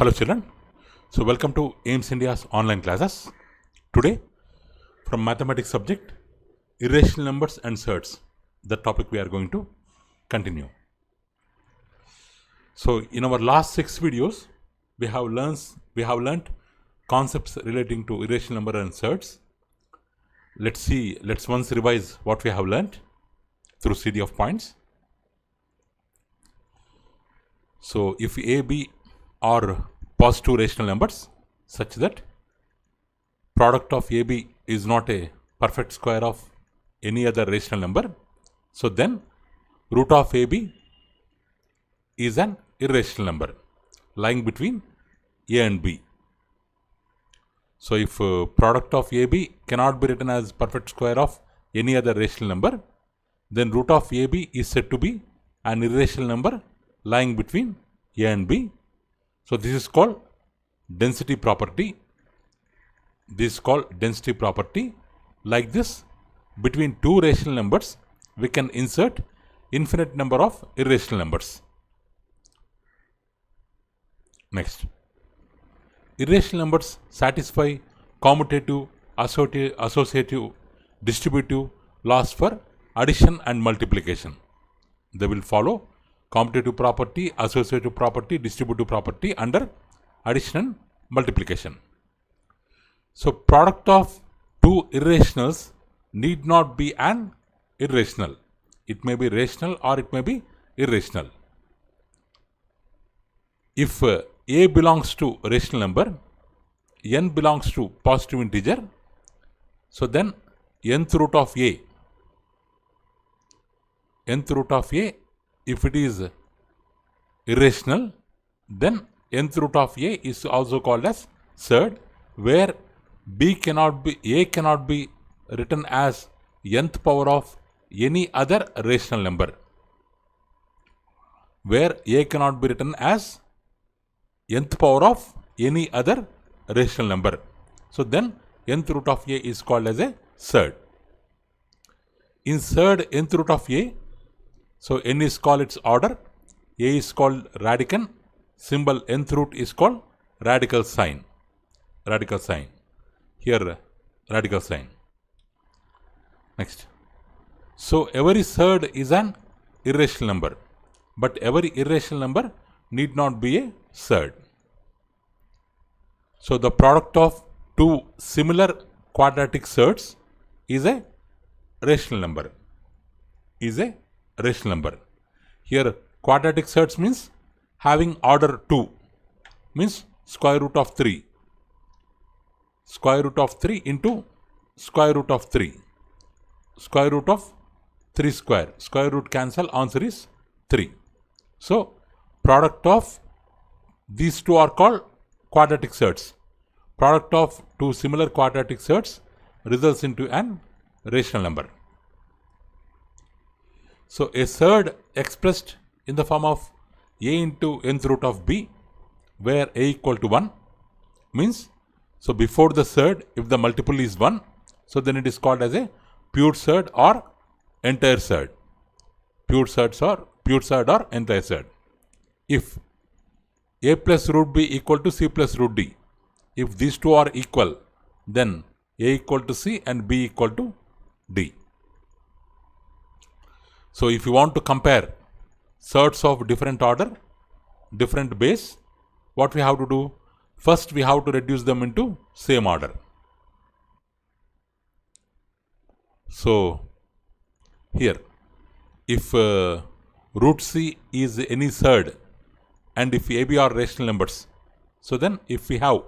Hello children, so welcome to AIMS India's online classes. Today from mathematics subject, irrational numbers and surds, the topic we are going to continue. So in our last 6 videos, we have learnt concepts relating to irrational number and surds. Let's once revise what we have learnt through CD of points. So if A, B are positive rational numbers such that product of AB is not a perfect square of any other rational number, so then root of AB is an irrational number lying between A and B. So if product of AB cannot be written as perfect square of any other rational number, then root of AB is said to be an irrational number lying between A and B. So this is called density property. This is called density property. Like this, between two rational numbers, we can insert infinite number of irrational numbers. Next, irrational numbers satisfy commutative, associative, distributive laws for addition and multiplication. They will follow commutative property, associative property, distributive property under addition and multiplication. So product of two irrationals need not be an irrational. It may be rational or it may be irrational. If A belongs to rational number, n belongs to positive integer, so then nth root of A, if it is irrational, then nth root of A is also called as surd, where A cannot be written as nth power of any other rational number. Where A cannot be written as nth power of any other rational number. So then nth root of A is called as a surd. In surd nth root of A, so n is called its order, A is called radicand, symbol nth root is called radical sign. Here radical sign. Next. So every surd is an irrational number, but every irrational number need not be a surd. So the product of two similar quadratic surds is a rational number. Here quadratic surds means having order 2, means square root of 3. Square root of 3 into square root of 3. Square root of 3 square. Square root cancel, answer is 3. So product of these two are called quadratic surds. Product of two similar quadratic surds results into an rational number. So a surd expressed in the form of A into nth root of B, where A equal to 1 means, so before the surd, if the multiple is 1, so then it is called as a pure surd or entire surd. Pure surd or entire surd. If A plus root B equal to C plus root D, if these two are equal, then A equal to C and B equal to D. So if you want to compare surds of different order, different base, what we have to do? First we have to reduce them into same order. So here, if root C is any surd and if AB are rational numbers, so then if we have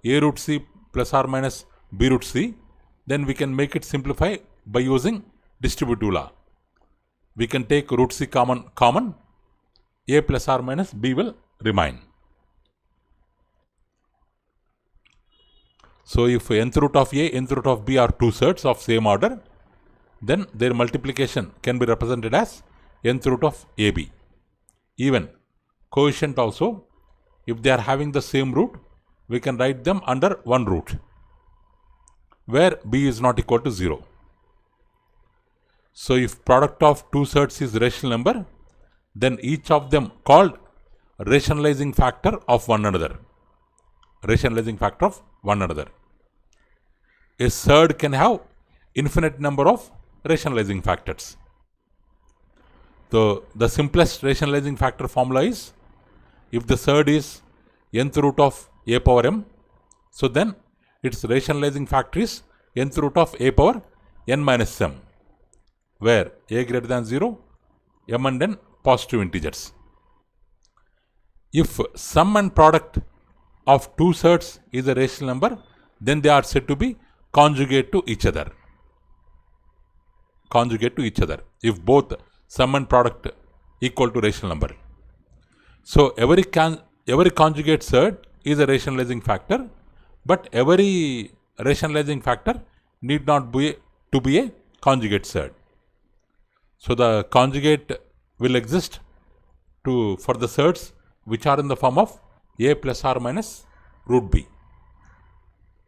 A root C plus or minus B root C, then we can make it simplify by using distributive law. We can take root C common, A plus or minus B will remain. So if nth root of A, nth root of B are two surds of same order, then their multiplication can be represented as nth root of AB. Even coefficient also, if they are having the same root, we can write them under one root, where B is not equal to 0. So if product of two surds is rational number, then each of them called rationalizing factor of one another. rationalizing factor of one another. A surd can have infinite number of rationalizing factors. The simplest rationalizing factor formula is, if the surd is nth root of a power m, so then its rationalizing factor is nth root of a power n minus m, where a greater than 0, m and n positive integers. If sum and product of two surds is a rational number, then they are said to be conjugate to each other. Conjugate to each other, if both sum and product equal to rational number. So every conjugate surd is a rationalizing factor, but every rationalizing factor need not be to be a conjugate surd. So the conjugate will exist for the surds which are in the form of a plus r minus root b.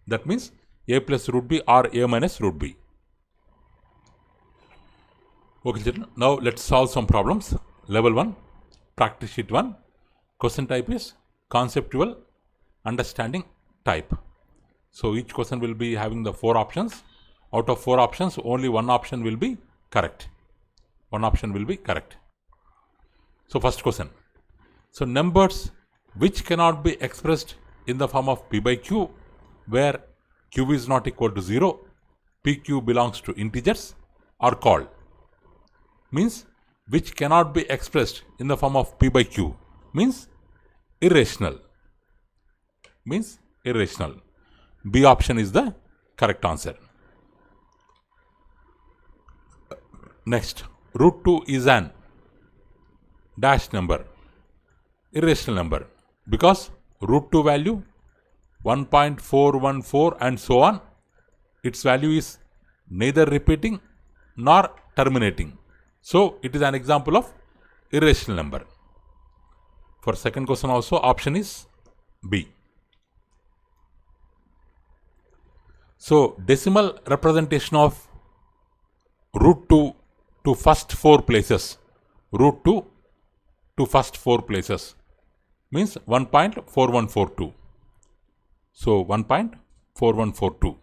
That means a plus root b or a minus root b. Okay children, now let's solve some problems. Level 1, practice sheet 1. Question type is conceptual understanding type. So each question will be having the 4 options. Out of 4 options, only one option will be correct. One option will be correct. So first question. So numbers which cannot be expressed in the form of p by q, where q is not equal to 0, pq belongs to integers, are called. Means which cannot be expressed in the form of p by q means irrational. Means irrational. B option is the correct answer. Next, root 2 is an dash number, irrational number, because root 2 value 1.414 and so on, its value is neither repeating nor terminating. So it is an example of irrational number. For second question also, option is B. So decimal representation of root 2 to first 4 places, root 2 to first 4 places means 1.4142. So 1.4142,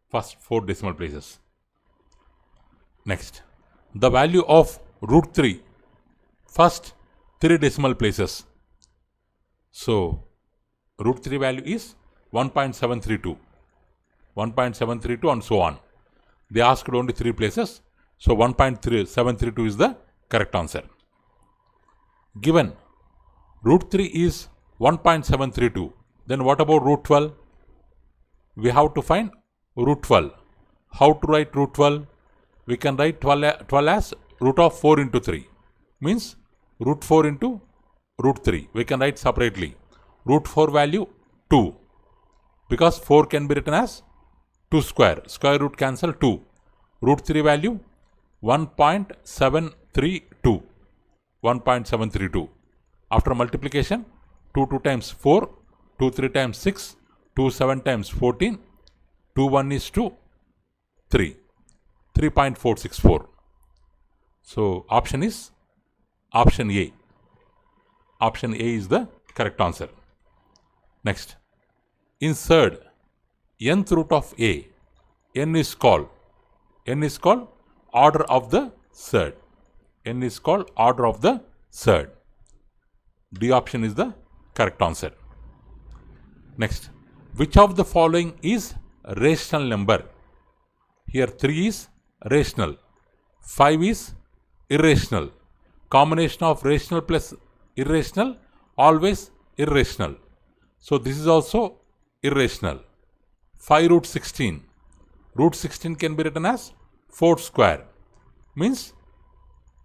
first 4 decimal places. Next, the value of root 3, first 3 decimal places. So root 3 value is 1.732, 1.732 and so on. They asked only 3 places. So 1.732 is the correct answer. Given root 3 is 1.732, then what about root 12? We have to find root 12. How to write root 12? We can write 12 as root of 4 into 3. Means root 4 into root 3. We can write separately. Root 4 value 2. Because 4 can be written as 2 square. Square root cancel 2. Root 3 value 1.732. 1.732. After multiplication, 2 times 4, 2 3 times 6, 2 7 times 14, 2 1 is 2, 3. 3.464. So option is option A. Option A is the correct answer. Next, insert nth root of A. N is called order of the surd. N is called order of the surd. D option is the correct answer. Next, which of the following is rational number? Here 3 is rational, 5 is irrational. Combination of rational plus irrational, always irrational. So this is also irrational. 5 root 16. Root 16 can be written as 4 square. Means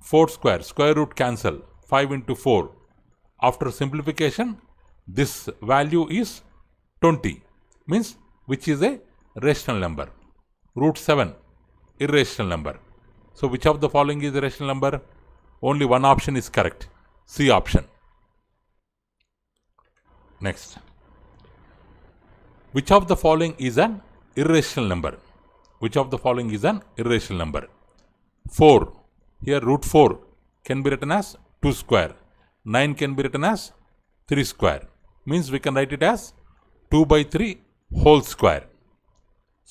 4 square, square root cancel, 5 into 4. After simplification, this value is 20. Means which is a rational number. Root 7, irrational number. So which of the following is a rational number? Only one option is correct. C option. Next, which of the following is an irrational number? Which of the following is an irrational number? 4. Here root 4 can be written as 2 square. 9 can be written as 3 square. Means we can write it as 2 by 3 whole square.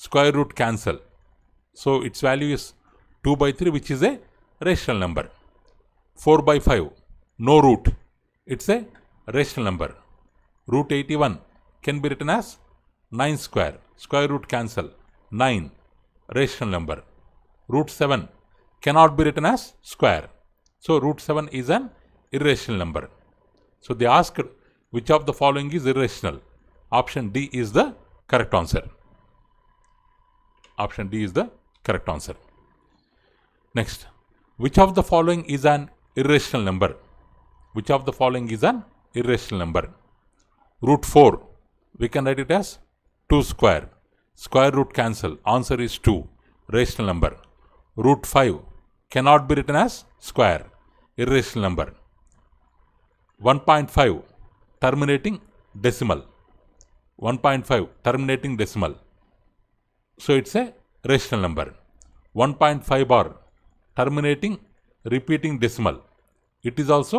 Square root cancel. So its value is 2 by 3, which is a rational number. 4 by 5, no root. It's a rational number. Root 81 can be written as 9 square. Square root cancel. 9, rational number. Root 7 cannot be written as square. So root 7 is an irrational number. So they asked which of the following is irrational. Option D is the correct answer. Option D is the correct answer. Next, which of the following is an irrational number? Which of the following is an irrational number? Root 4, we can write it as 2 square. Square root cancel. Answer is 2, rational number. Root 5 cannot be written as square, irrational number. 1.5 terminating decimal. 1.5 terminating decimal. So it's a rational number. 1.5 bar terminating repeating decimal. It is also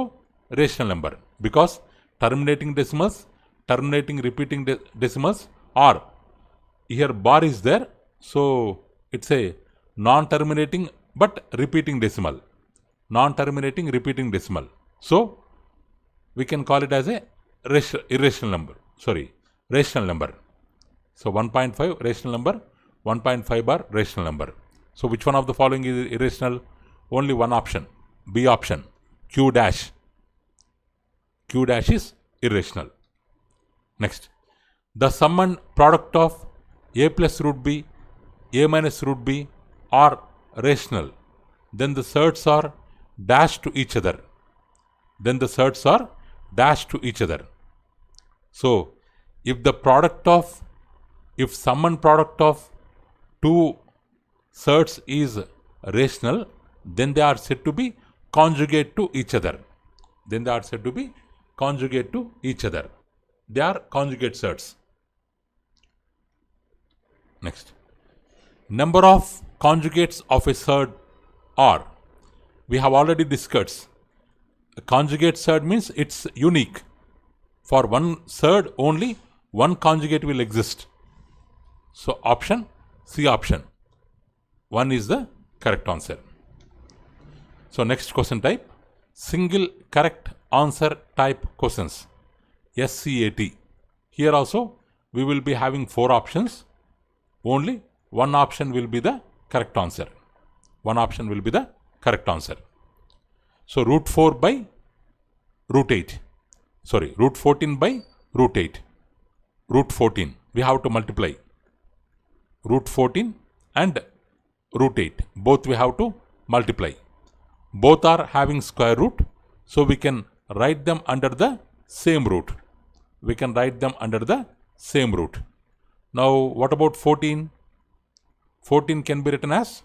rational number because terminating decimals, terminating repeating decimals are, here bar is there, so it's a non-terminating but repeating decimal. Non-terminating repeating decimal. So we can call it as a irrational number. Sorry, rational number. So 1.5 rational number, 1.5 bar rational number. So which one of the following is irrational? Only one option, B option, Q dash. Q dash is irrational. Next, the sum and product of A plus root B, A minus root B are rational. Then the surds are dash to each other. Then the surds are dash to each other. So if the product of, if sum and product of two surds is rational, then they are said to be conjugate to each other. Then they are said to be conjugate to each other. They are conjugate surds. Next, number of conjugates of a surd are, we have already discussed. A conjugate surd means it's unique. For one surd only one conjugate will exist. So option C option 1 is the correct answer. So next question type, single correct answer type questions, SCAT. Here also we will be having 4 options. Only one option will be the correct answer. One option will be the correct answer. So root 4 by root 8. Sorry, root 14 by root 8. Root 14. We have to multiply. Root 14 and root 8. Both we have to multiply. Both are having square root. So we can write them under the same root. We can write them under the same root. Now what about 14? 14 can be written as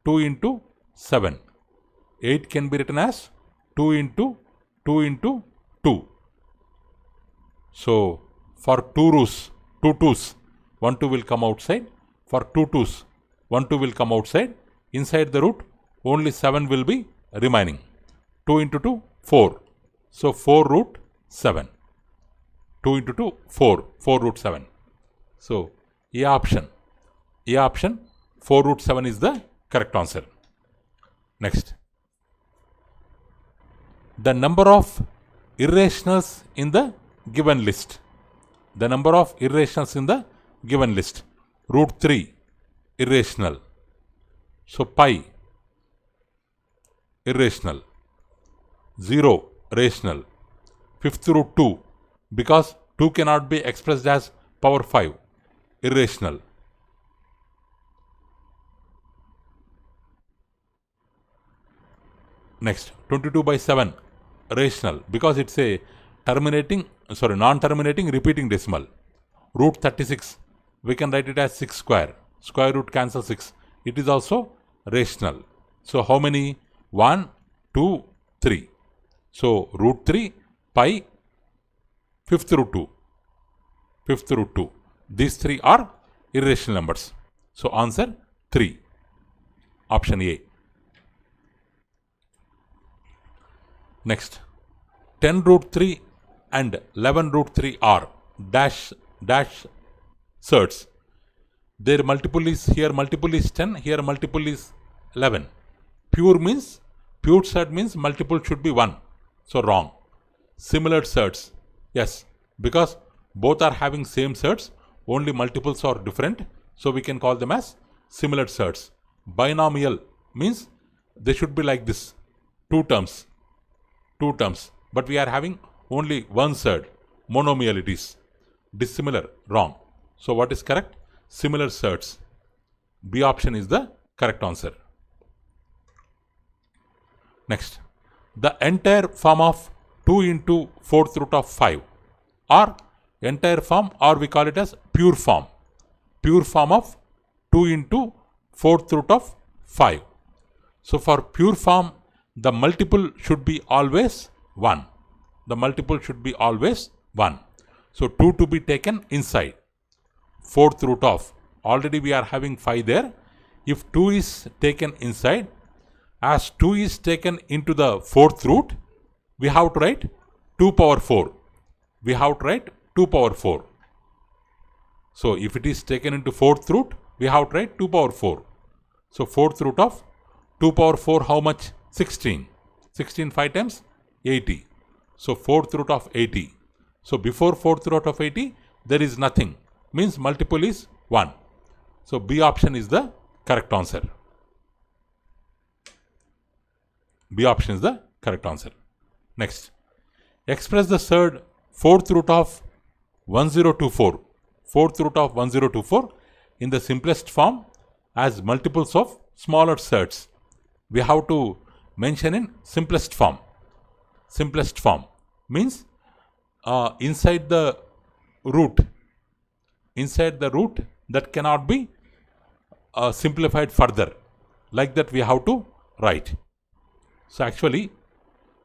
2 into 7. 8 can be written as 2 into 2 into 2. So for 2 rows, 2 2's, 1 2 will come outside. For 2 2's, 1 2 will come outside. Inside the root, only 7 will be remaining. 2 into 2, 4. So 4 root 7. 2 into 2, 4. 4 root 7. So A option, 4 root 7 is the correct answer. Next, the number of irrationals in the given list. The number of irrationals in the given list. Root 3 irrational. So pi irrational. 0 rational. Fifth root 2, because 2 cannot be expressed as power 5, irrational. Next, 22 by 7 rational, because it's a non-terminating repeating decimal. Root 36, we can write it as 6 square. Square root cancel 6. It is also rational. So how many? 1, 2, 3. So root 3, pi, fifth root 2. Fifth root 2. These 3 are irrational numbers. So answer 3. Option A. Next, 10 root 3 and 11 root 3 are dash dash surds. Their multiple is here, multiple is 10, here multiple is 11. Pure surd means multiple should be 1. So wrong. Similar surds. Yes, because both are having same surds, only multiples are different. So we can call them as similar surds. Binomial means they should be like this. Two terms. But we are having only one surd. Monomial it is. Dissimilar, wrong. So what is correct? Similar surds. B option is the correct answer. Next, the entire form of 2 into 4th root of 5, or entire form, or we call it as pure form. Pure form of 2 into 4th root of 5. So for pure form, the multiple should be always 1. The multiple should be always 1. So 2 to be taken inside. 4th root of, already we are having 5 there. If 2 is taken inside, as 2 is taken into the 4th root, we have to write 2 power 4. We have to write 2 power 4. So if it is taken into 4th root, we have to write 2 power 4. So 4th root of 2 power 4, how much? 16. 16 5 times 80. So 4th root of 80. So before 4th root of 80, there is nothing. Means multiple is 1. So B option is the correct answer. B option is the correct answer. Next, express the surd 4th root of 1024. 4th root of 1024 in the simplest form as multiples of smaller surds. We have to mention in simplest form. Simplest form means inside the root that cannot be simplified further. Like that we have to write. So actually,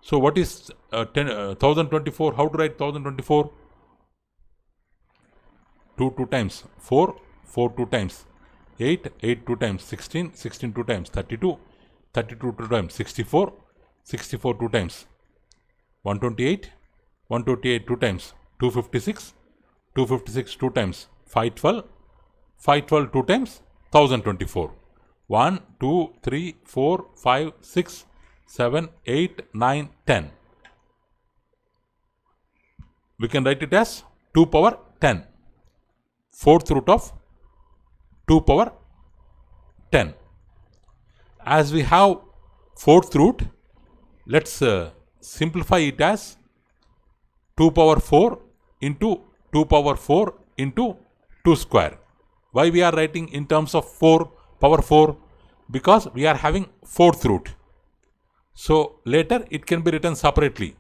so what is 1024? How to write 1024? 2 times 4 2 times 8 2 times 16 2 times 32 2 times 64 2 times 128 2 times 256 2 times 512 2 times 1024. 1 2 3 4 5 6 7 8 9 10. We can write it as 2 power 10. 4th root of 2 power 10. As we have 4th root, let's simplify it as 2 power 4 into 2 power 4 into 2 square. Why we are writing in terms of 4 power 4? Because we are having 4th root. So later it can be written separately.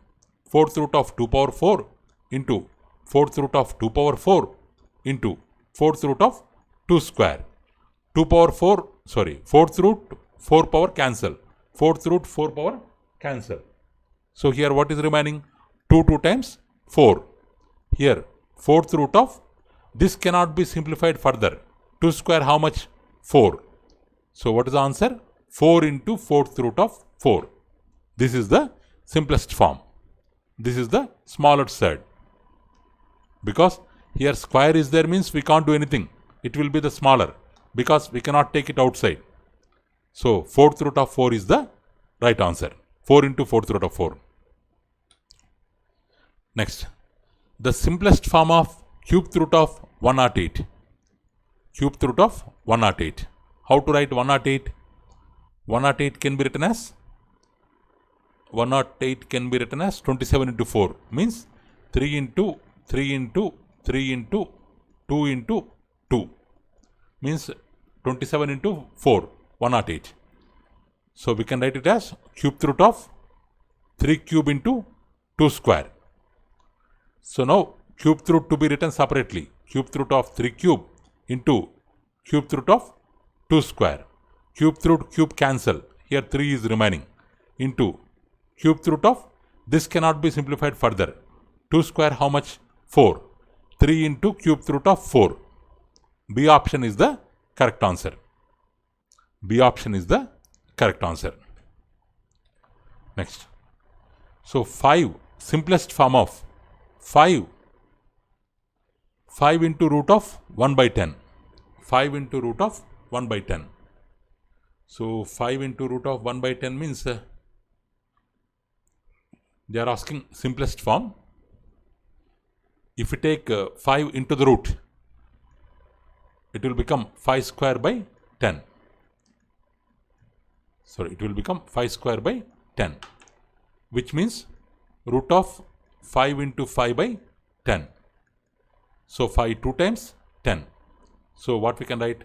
4th root of 2 power 4 into 4th root of 2 power 4 into 4th root of 2 square. 2 power 4, 4th root 4 power cancel. 4th root 4 power cancel. So here what is remaining? 2 times 4. Here 4th root of, this cannot be simplified further. 2 square how much? 4. So what is the answer? 4 into 4th root of 4. This is the simplest form. This is the smaller surd. Because here square is there means we can't do anything. It will be the smaller because we cannot take it outside. So 4th root of 4 is the right answer. 4 into 4th root of 4. Next, the simplest form of cubed root of 108. Cubed root of 108. How to write 108? 108 can be written as 27 into 4 means 3 into 3 into 3 into 2 into 2 means 27 into 4, 108. So we can write it as cubed root of 3 cube into 2 square. So now cubed root to be written separately. Cubed root of 3 cube into cubed root of 2 square. Cubed root cube cancel. Here 3 is remaining. Into cubed root of, this cannot be simplified further. 2 square how much? 4. 3 into cubed root of 4. B option is the correct answer. B option is the correct answer. Next. So 5, simplest form of 5 5 into root of 1 by 10. 5 into root of 1 by 10. So 5 into root of 1 by 10 means they are asking simplest form. If we take 5 into the root, it will become 5 square by 10. Sorry, it will become 5 square by 10, which means root of 5 into 5 by 10. So 5 2 times 10. So what we can write?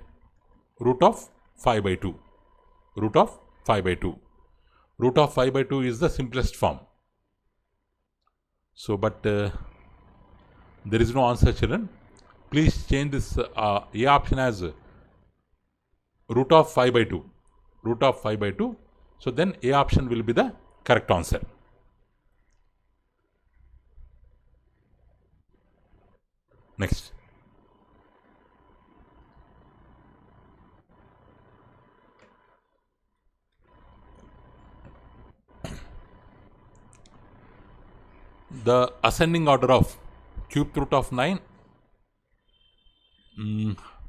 Root of 5 by 2. Root of 5 by 2. Root of 5 by 2 is the simplest form. So, but there is no answer, children. Please change this A option as root of 5 by 2. Root of 5 by 2. So then A option will be the correct answer. Next. The ascending order of cube root of 9,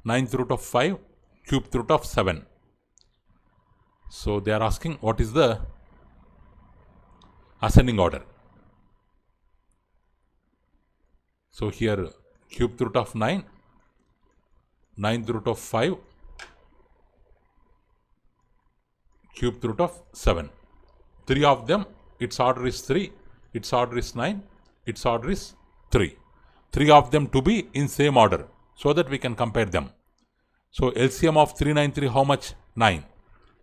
ninth root of 5, cube root of 7. So they are asking what is the ascending order. So here cube root of 9, ninth root of 5, cube root of 7. Three of them, its order is 3, its order is 9, its order is 3. Three of them to be in same order so that we can compare them. So LCM of 393 how much? 9.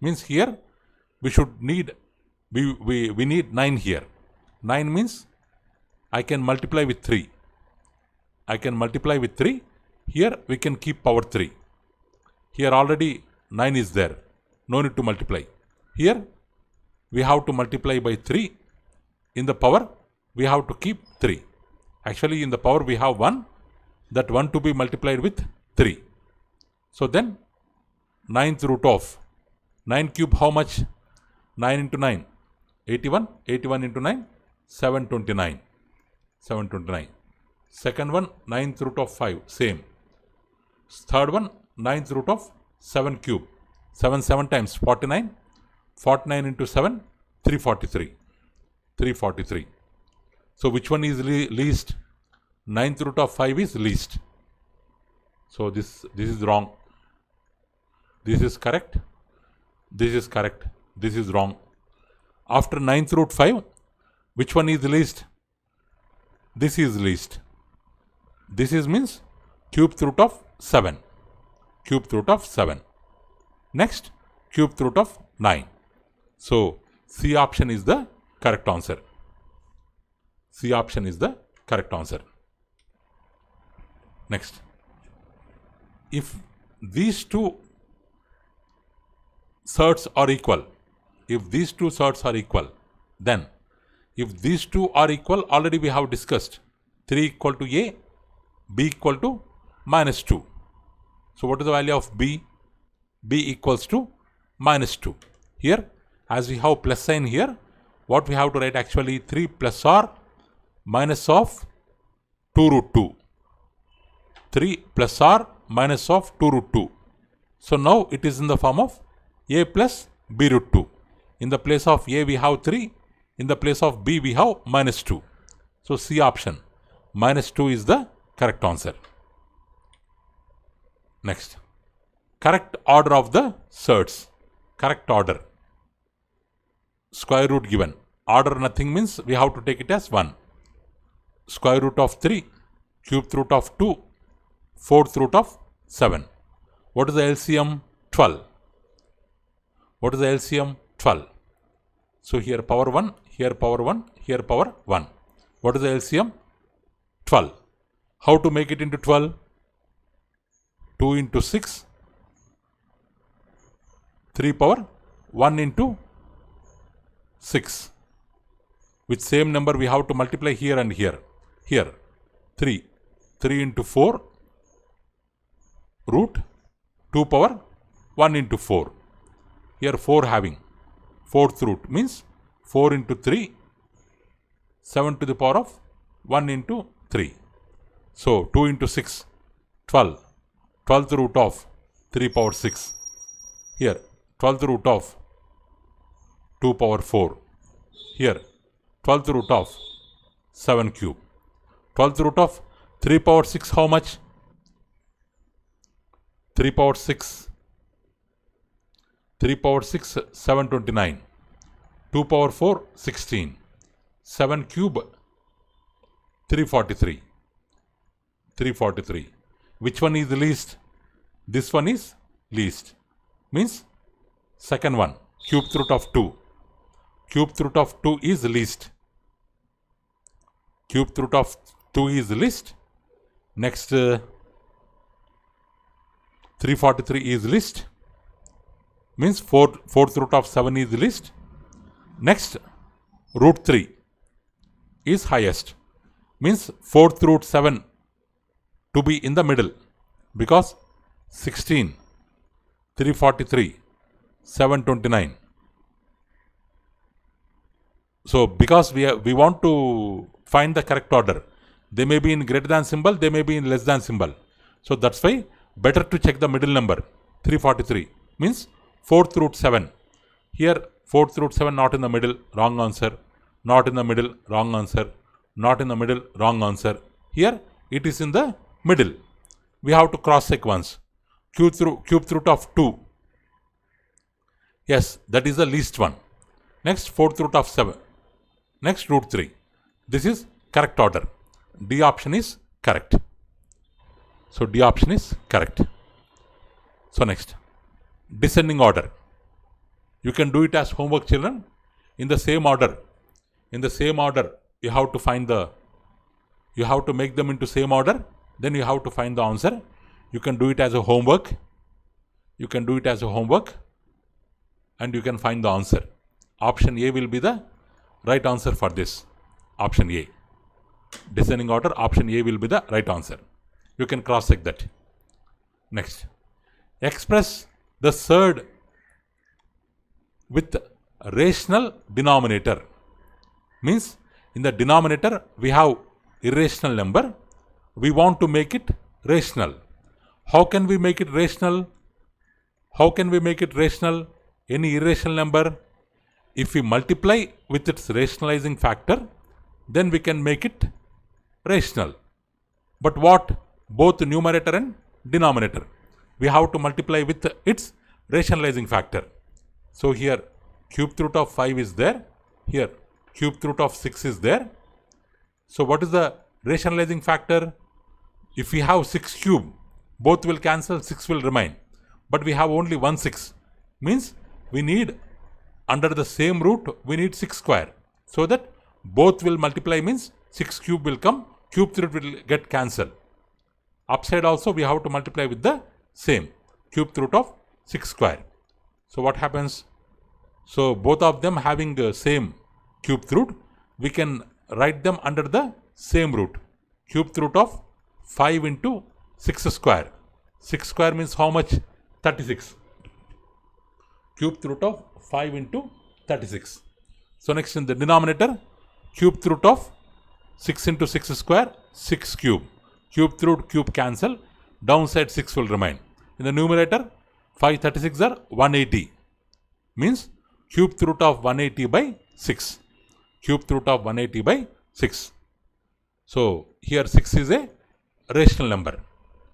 Means here we should need, we need 9 here. 9 means I can multiply with 3. I can multiply with 3. Here we can keep power 3. Here already 9 is there. No need to multiply. Here we have to multiply by 3. In the power we have to keep 3. Actually in the power we have 1. That 1 to be multiplied with 3. So then 9th root of 9 cube how much? 9 into 9, 81. 81 into 9, 729. 729. Second one, 9th root of 5, same. Third one, 9th root of 7 cube. 7 times 49. 49 into 7, 343. 343. So which one is least? 9th root of 5 is least. So this is wrong. This is correct. This is correct. This is wrong. After 9th root 5, which one is least? This is least. This is means cube root of 7. Cube root of 7. Next, cube root of 9. So C option is the correct answer. C option is the correct answer. Next. If these two surds are equal, then if these two are equal, already we have discussed 3 equal to A, B equal to minus 2. So what is the value of B? B equals to minus 2. Here, as we have plus sign here, what we have to write actually 3 plus or minus of 2 root 2. 3 plus or minus of 2 root 2. So now it is in the form of A plus B root 2. In the place of A we have 3. In the place of B we have minus 2. So C option, minus 2 is the correct answer. Next. Correct order of the surds. Correct order. Square root given. Order nothing means we have to take it as 1. Square root of 3. Cube root of 2. Fourth root of 7. What is the LCM? 12. What is the LCM? 12. So here power 1, here power 1, here power 1. What is the LCM? 12. How to make it into 12? 2 into 6. 3 power 1 into 6. With same number we have to multiply here and here. Here 3. 3 into 4. Root 2 power 1 into 4. Here 4 having. Fourth root means 4 into 3. 7 to the power of 1 into 3. So 2 into 6. 12. 12th root of 3 power 6. Here 12th root of 2 power 4. Here 12th root of 7 cube. 12th root of 3 power 6 how much? 3 power 6. 3 power 6 729. 2 power 4 16. 7 cube 343. 343. Which one is the least? This one is least. Means second one, cubed root of 2. Cubed root of 2 is least. Cubed root of 2 is least. Next 343 is least. Means fourth root of 7 is least. Next root 3 is highest. Means fourth root 7 to be in the middle. Because 16, 343, 729. So because we want to find the correct order. They may be in greater than symbol, they may be in less than symbol. So that's why better to check the middle number. 343 means fourth root 7. Here fourth root 7 not in the middle, wrong answer. Not in the middle, wrong answer. Not in the middle, wrong answer. Here it is in the middle. We have to cross check once. Cubed root of 2. Yes, that is the least one. Next fourth root of 7. Next root 3. This is correct order. D option is correct. So D option is correct. So next, descending order. You can do it as homework, children. In the same order. In the same order, you have to make them into same order. Then you have to find the answer. You can do it as a homework. You can do it as a homework. And you can find the answer. Option A will be the right answer for this. Option A. Descending order, option A will be the right answer. You can cross check that. Next. Express the third with rational denominator. Means in the denominator we have irrational number. We want to make it rational. How can we make it rational? How can we make it rational? Any irrational number, if we multiply with its rationalizing factor, then we can make it rational. But what? Both numerator and denominator. We have to multiply with its rationalizing factor. So here cubed root of 5 is there. Here cubed root of 6 is there. So what is the rationalizing factor? If we have 6 cube, both will cancel, 6 will remain. But we have only 1 6. Means we need, under the same root, we need 6 square. So that both will multiply means 6 cube will come, cube root will get cancelled. Upside also we have to multiply with the same, cube root of 6 square. So what happens? So both of them having the same cube root, we can write them under the same root. Cube root of 5 into 6 square. 6 square means how much? 36. Cube root of 5 into 36. So next in the denominator, cube root of 6 into 6 square, 6 cube. Cube root cube cancel, downside 6 will remain. In the numerator, 536 are 180. Means cube root of 180 by 6. Cube root of 180 by 6. So here 6 is a rational number.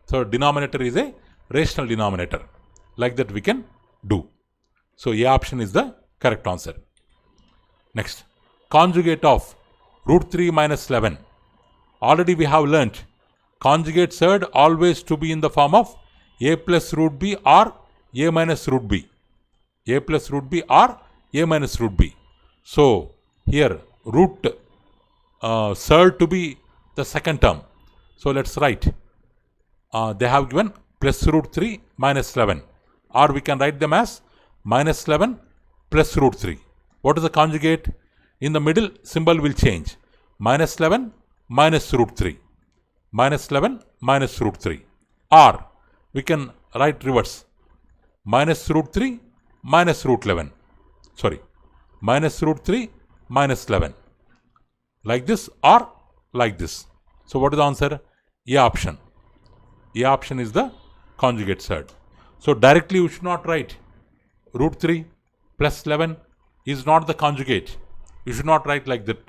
So denominator is a rational denominator. Like that we can do. So A option is the correct answer. Next, conjugate of root 3 minus 11. Already we have learnt conjugate third always to be in the form of A plus root B or A minus root B. A plus root B or A minus root B. So here root third to be the second term. So let's write. They have given plus root 3 minus 11. Or we can write them as minus 11 plus root 3. What is the conjugate? In the middle, symbol will change. Minus 11 minus root 3. Minus 11 minus root 3. Or we can write reverse. Minus root 3 minus root 11. Sorry. Minus root 3 minus 11. Like this or like this. So what is the answer? A option. A option is the conjugate surd. So directly we should not write root 3 plus 11 is not the conjugate. You should not write like that,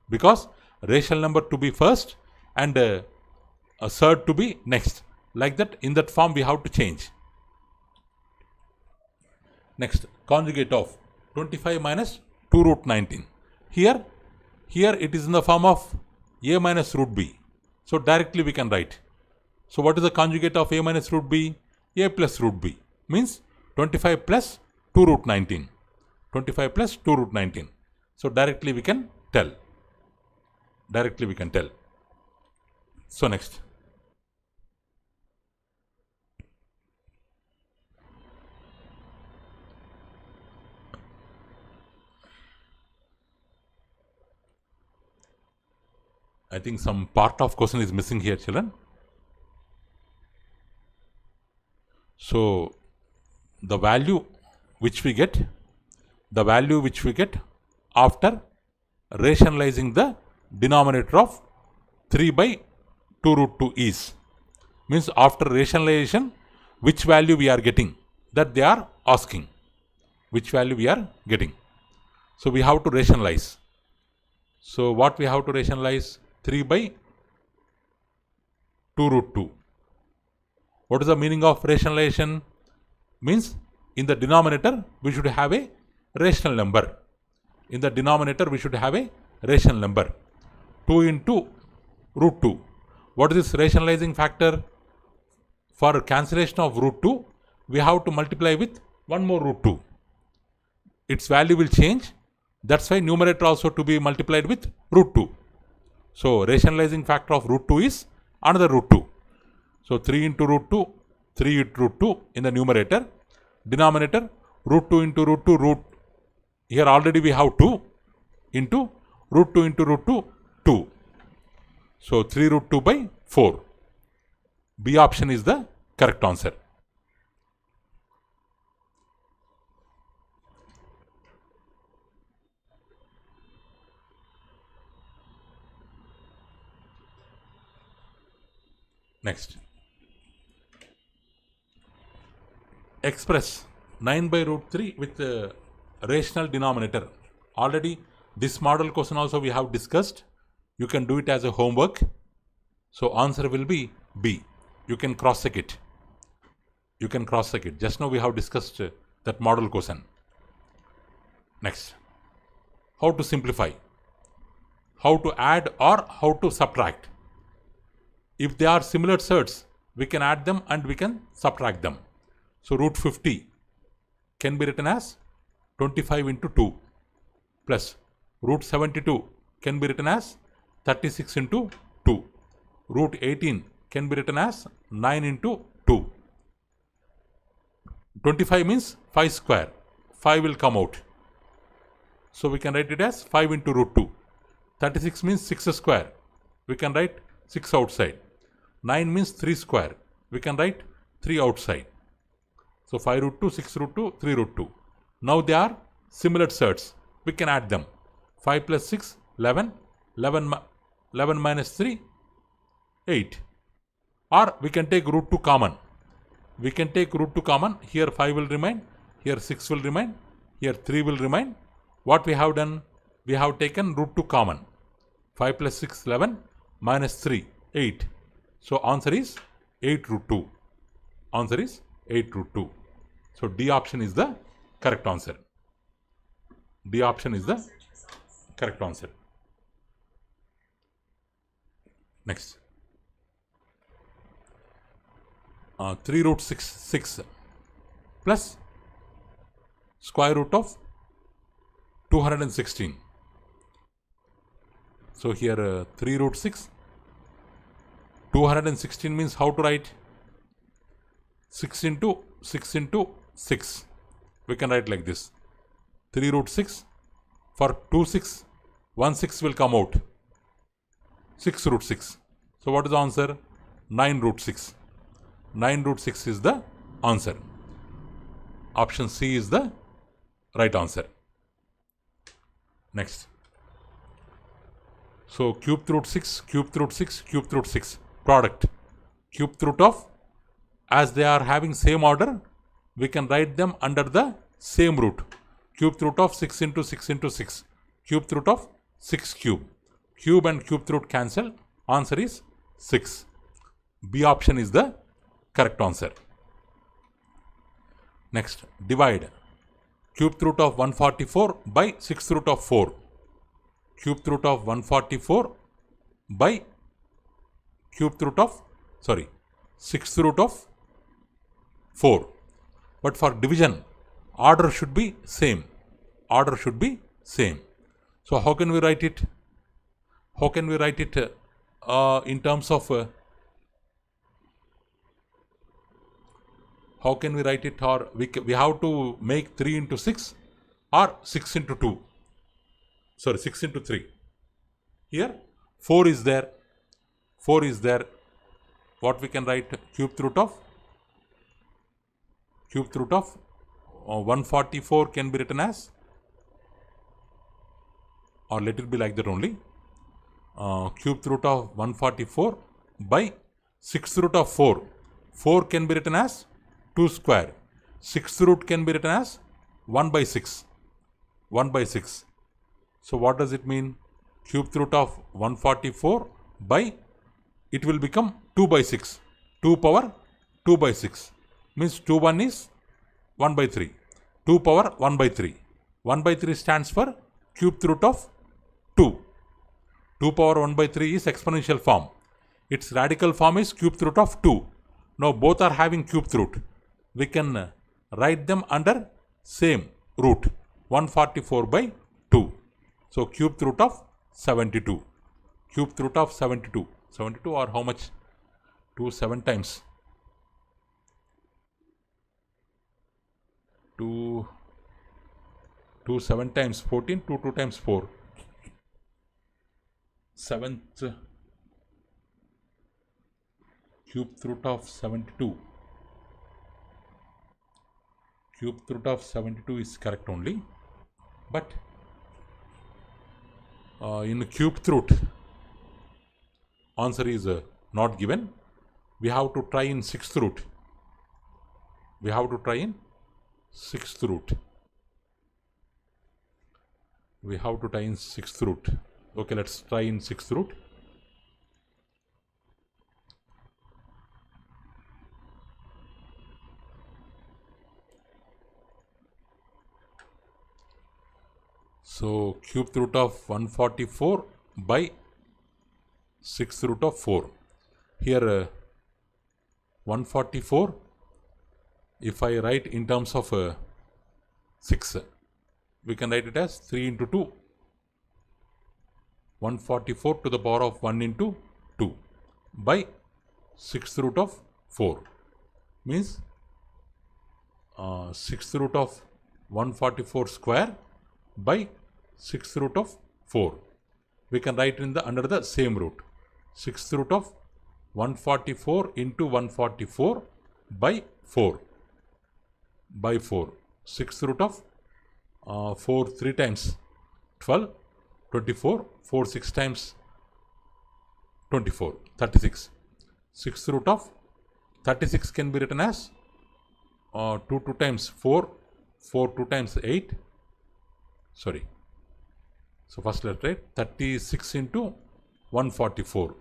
because rational number to be first and a surd to be next. Like that, in that form we have to change. Next, conjugate of 25 minus 2 root 19. Here it is in the form of a minus root b. So directly we can write. So what is the conjugate of a minus root b? A plus root b. Means 25 plus 2 root 19. 25 plus 2 root 19. So directly we can tell. So next. I think some part of question is missing here, children. So the value which we get after rationalizing the denominator of 3 by 2 root 2 is, means after rationalization which value we are getting, that they are asking which value we are getting. So we have to rationalize. So what we have to rationalize? 3 by 2 root 2. What is the meaning of rationalization? Means in the denominator we should have a rational number. 2 into root 2. What is this rationalizing factor? For cancellation of root 2, we have to multiply with one more root 2. Its value will change. That's why numerator also to be multiplied with root 2. So rationalizing factor of root 2 is another root 2. So 3 into root 2, 3 into root 2 in the numerator. Denominator, root 2 into root 2, root. Here already we have 2 into root 2 into root 2, 2. So 3 root 2 by 4. B option is the correct answer. Next. Express 9 by root 3 with the rational denominator. Already this model question also we have discussed. You can do it as a homework. So answer will be B. You can cross check it. Just now we have discussed that model question. Next. How to simplify? How to add or how to subtract? If they are similar surds, we can add them and we can subtract them. So root 50 can be written as 25 into 2 plus root 72 can be written as 36 into 2. Root 18 can be written as 9 into 2. 25 means 5 square. 5 will come out. So we can write it as 5 into root 2. 36 means 6 square. We can write 6 outside. 9 means 3 square. We can write 3 outside. So 5 root 2, 6 root 2, 3 root 2. Now they are similar surds. We can add them. 5 plus 6, 11. 11 minus 3, 8. Or we can take root 2 common. Here 5 will remain. Here 6 will remain. Here 3 will remain. What we have done? We have taken root 2 common. 5 plus 6, 11. Minus 3, 8. So answer is 8 root 2. So D option is the correct answer. Next. 3 root 6 plus square root of 216. So here 3 root 6. 216 means how to write? 6 into 6 into 6. We can write like this. 3 root 6. For 2 6, 1 6 will come out. 6 root 6. So what is the answer? 9 root 6. 9 root 6 is the answer. Option C is the right answer. Next. So cube root 6, cube root 6, cube root 6. Product. Cube root of as they are having same order, we can write them under the same root. Cube root of 6 into 6 into 6. Cube root of 6 cube. Cube and cube root cancel. Answer is 6. B option is the correct answer. Next, divide. Cube root of 144 by 6 root of 4. Cube root of 144 by 6 root of 4. But for division, order should be same. Order should be same. So how can we write it? How can we write it in terms of how can we write it? Or we have to make 3 into 6 or 6 into 2. Sorry, 6 into 3. Here 4 is there. 4 is there. What we can write? Cube root of 144 can be written as, or let it be like that only. Cube root of 144 by 6 root of 4. 4 can be written as 2 square. 6 root can be written as 1 by 6. 1 by 6. So what does it mean? Cube root of 144 by, it will become 2 by 6. 2 power 2 by 6. Means 2 1 is 1 by 3. 2 power 1 by 3. 1 by 3 stands for cube root of 2. 2 power 1 by 3 is exponential form. Its radical form is cube root of 2. Now both are having cube root. We can write them under same root. 144 by 2. So cube root of 72. Cube root of 72. 72 or how much? 2 7 times. 2 7 times 14. 2 2 times 4. 7th cube root of 72. Cube root of 72 is correct only. But in cube root, answer is not given. We have to try in 6th root. We have to try in 6th root. We have to try in 6th root. Okay, let's try in 6th root. So cube root of 144 by 6 root of 4. Here 144, if I write in terms of 6, we can write it as 3 into 2. 144 to the power of 1 into 2 by 6 root of 4. Means 6 root of 144 square by 6 root of 4. We can write in the under the same root. 6 root of 144 into 144 by 4. By 4. 6 root of 4 3 times 12, 24, 4 6 times 24, 36. 6 root of 36 can be written as 2 2 times 4, 4 2 times 8. Sorry. So first let's write 36 into 144.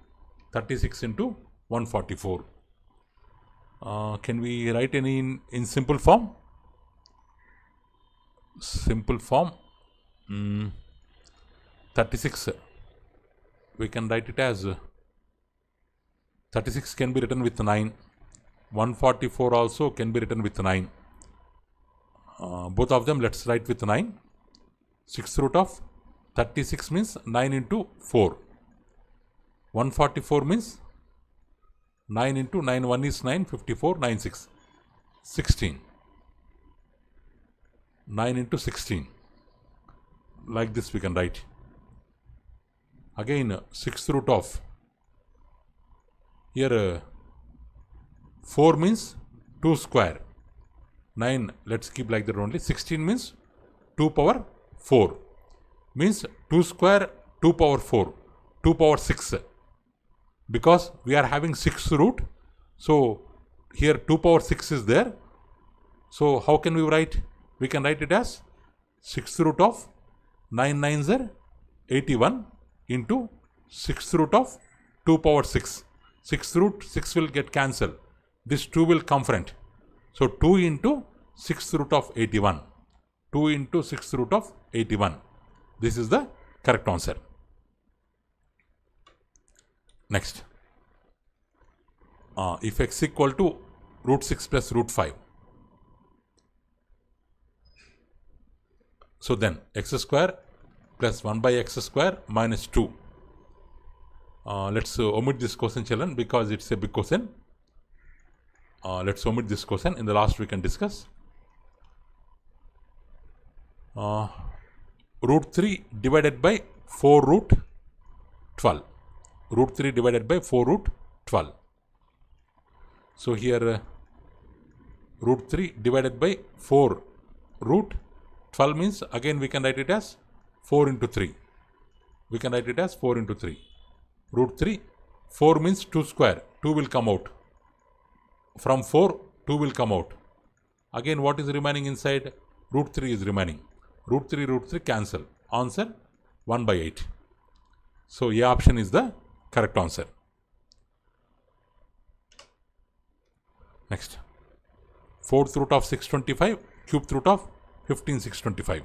36 into 144. Can we write any in simple form? Simple form. 36. We can write it as 36 can be written with 9. 144 also can be written with 9. Both of them let's write with 9. 6 root of 36 means 9 into 4. 144 means 9 into 9, 1 is 9, 54, 9 6, 16. 9 into 16. Like this we can write. Again 6 root of, here 4 means 2 square. 9, let's keep like that only. 16 means 2 power 4. Means 2 square 2 power 4. 2 power 6. Because we are having 6 root. So here 2 power 6 is there. So how can we write? We can write it as 6th root of 9 9s are 81 into 6th root of 2 power 6. 6th root 6 will get cancelled. This 2 will come front. So 2 into 6th root of 81. 2 into 6th root of 81. This is the correct answer. Next. If x equal to root 6 plus root 5. So then x square plus 1 by x square minus 2. Let's omit this quotient, children, because it's a big quotient. Let's omit this quotient. In the last we can discuss. Root 3 divided by 4 root 12. Root 3 divided by 4 root 12. So here root 3 divided by 4 root 12 means again we can write it as 4 into 3. We can write it as 4 into 3. Root 3, 4 means 2 square. 2 will come out. From 4, 2 will come out. Again what is remaining inside? Root 3 is remaining. Root 3 cancel. Answer 1 by 8. So A option is the correct answer. Next. 4th root of 625, cubed root of 15625.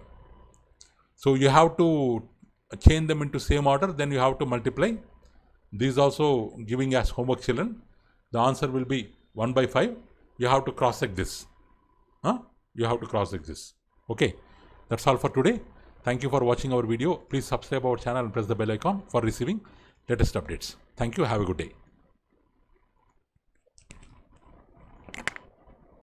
So you have to change them into same order, then you have to multiply. These also giving as homework, children. The answer will be 1 by 5. You have to cross check this. You have to cross check this. Okay. That's all for today. Thank you for watching our video. Please subscribe our channel and press the bell icon for receiving latest updates. Thank you. Have a good day.